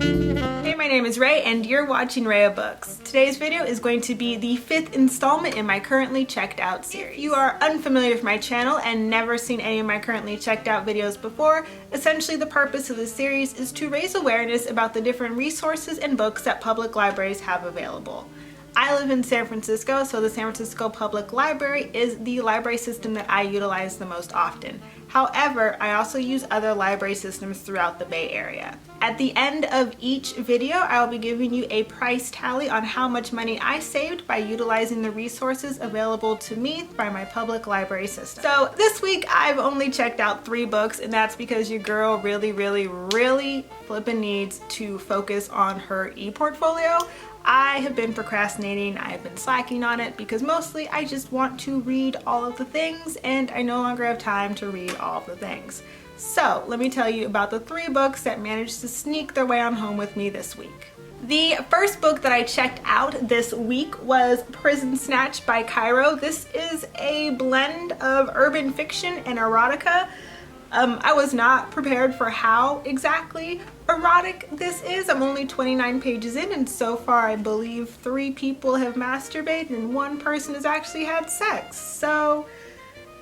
Hey, my name is Ray and you're watching Raya Books. Today's video is going to be the 5th installment in my currently checked out series. If you are unfamiliar with my channel and never seen any of my currently checked out videos before, essentially the purpose of this series is to raise awareness about the different resources and books that public libraries have available. I live in San Francisco, so the San Francisco Public Library is the library system that I utilize the most often. However, I also use other library systems throughout the Bay Area. At the end of each video, I will be giving you a price tally on how much money I saved by utilizing the resources available to me by my public library system. So this week, I've only checked out 3 books, and that's because your girl really flipping needs to focus on her e-portfolio. I have been procrastinating, I have been slacking on it because mostly I just want to read all of the things and I no longer have time to read all of the things. So let me tell you about the 3 books that managed to sneak their way on home with me this week. The first book that I checked out this week was Prison Snatch by Cairo. This is a blend of urban fiction and erotica. I was not prepared for how exactly erotic this is. I'm only 29 pages in and so far I believe 3 people have masturbated and 1 person has actually had sex. So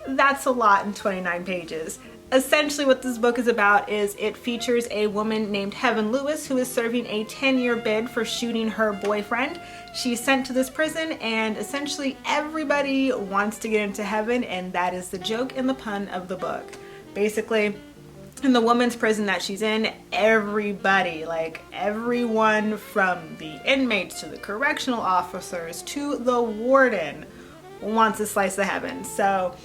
that's a lot in 29 pages. Essentially what this book is about is it features a woman named Heaven Lewis who is serving a 10-year bid for shooting her boyfriend. She's sent to this prison and essentially everybody wants to get into heaven, and that is the joke and the pun of the book. Basically, in the woman's prison that she's in, everybody, like everyone from the inmates to the correctional officers to the warden, wants a slice of heaven. So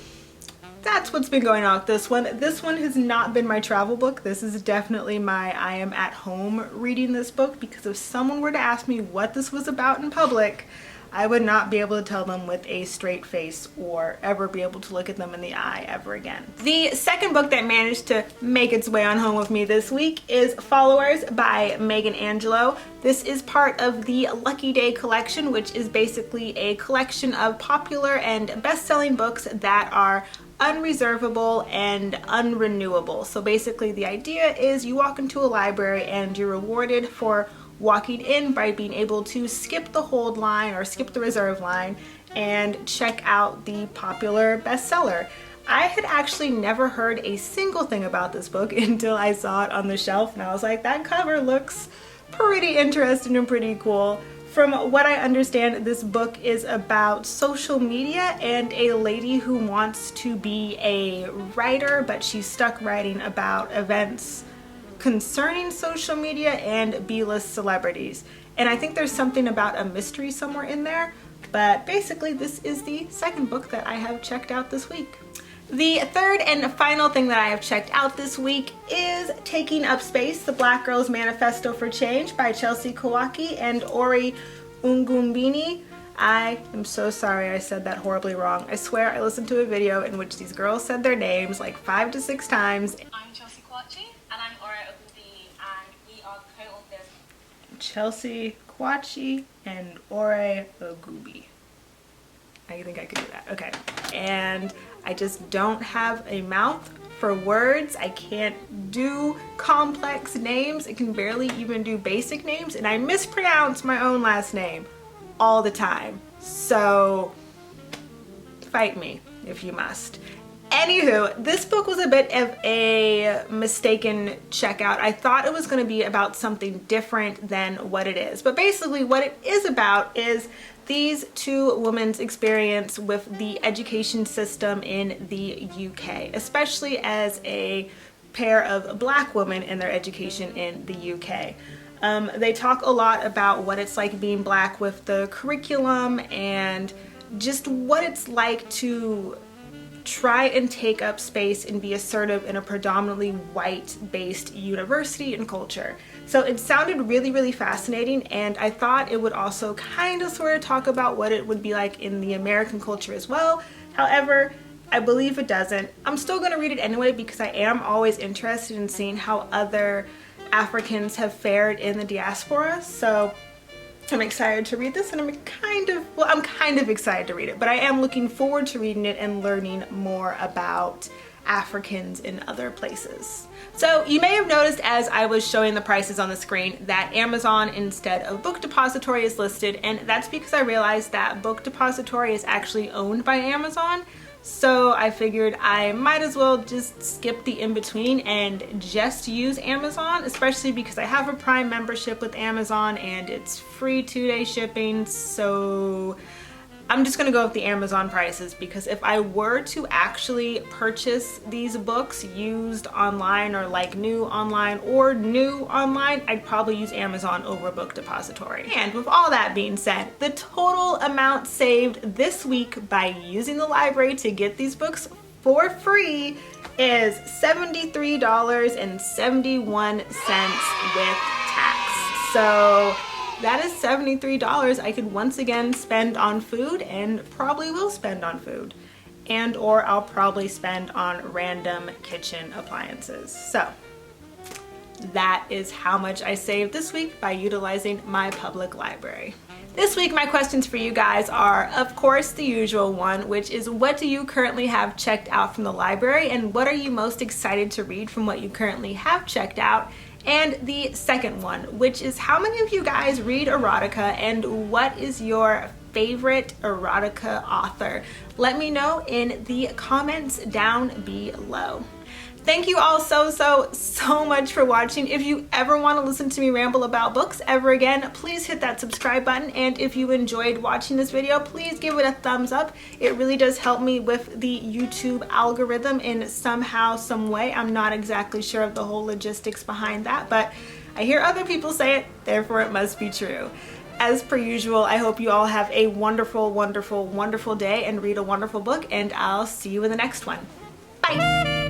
that's what's been going on with this one. This one has not been my travel book. This is definitely my I am at home reading this book, because if someone were to ask me what this was about in public, I would not be able to tell them with a straight face or ever be able to look at them in the eye ever again. The second book that managed to make its way on home with me this week is Followers by Angelo. This is part of the Lucky Day collection, which is basically a collection of popular and best-selling books that are unreservable and unrenewable. So basically the idea is you walk into a library and you're rewarded for walking in by being able to skip the hold line or skip the reserve line and check out the popular bestseller. I had actually never heard a single thing about this book until I saw it on the shelf, and I was like, that cover looks pretty interesting and pretty cool. From what I understand, this book is about social media and a lady who wants to be a writer, but she's stuck writing about events concerning social media and B-list celebrities. And I think there's something about a mystery somewhere in there, but basically this is the second book that I have checked out this week. The third and final thing that I have checked out this week is Taking Up Space, The Black Girl's Manifesto for Change by Kwakye and Ogunbiyi. I am so sorry I said that horribly wrong. I swear I listened to a video in which these girls said their names like 5 to 6 times. I'm Kwakye and I'm Ogunbiyi, and we are co-authors. Kwakye and Ogunbiyi. I think I could do that. Okay. And I just don't have a mouth for words. I can't do complex names. I can barely even do basic names, and I mispronounce my own last name all the time. So fight me if you must. Anywho, this book was a bit of a mistaken checkout. I thought it was going to be about something different than what it is. But basically what it is about is these 2 women's experience with the education system in the UK, especially as a pair of black women in their education in the UK. They talk a lot about what it's like being black with the curriculum and just what it's like to try and take up space and be assertive in a predominantly white-based university and culture. So it sounded really fascinating, and I thought it would also kind of sort of talk about what it would be like in the American culture as well. However, I believe it doesn't. I'm still going to read it anyway because I am always interested in seeing how other Africans have fared in the diaspora. So I'm excited to read this, and I'm kind of excited to read it, but I am looking forward to reading it and learning more about Africans in other places. So you may have noticed as I was showing the prices on the screen that Amazon instead of Book Depository is listed, and that's because I realized that Book Depository is actually owned by Amazon. So I figured I might as well just skip the in-between and just use Amazon, especially because I have a Prime membership with Amazon and it's free 2-day shipping. So I'm just gonna go with the Amazon prices, because if I were to actually purchase these books used online or like new online or new online, I'd probably use Amazon over Book Depository. And with all that being said, the total amount saved this week by using the library to get these books for free is $73.71 with tax. So that is $73 I could once again spend on food, and probably will spend on food, and or I'll probably spend on random kitchen appliances. So that is how much I saved this week by utilizing my public library. This week my questions for you guys are, of course, the usual one, which is what do you currently have checked out from the library, and what are you most excited to read from what you currently have checked out? And the second one, which is how many of you guys read erotica, and what is your favorite erotica author? Let me know in the comments down below. Thank you all so much for watching. If you ever want to listen to me ramble about books ever again, please hit that subscribe button. And if you enjoyed watching this video, please give it a thumbs up. It really does help me with the YouTube algorithm in somehow, some way. I'm not exactly sure of the whole logistics behind that, but I hear other people say it, therefore it must be true. As per usual, I hope you all have a wonderful day and read a wonderful book, and I'll see you in the next one. Bye!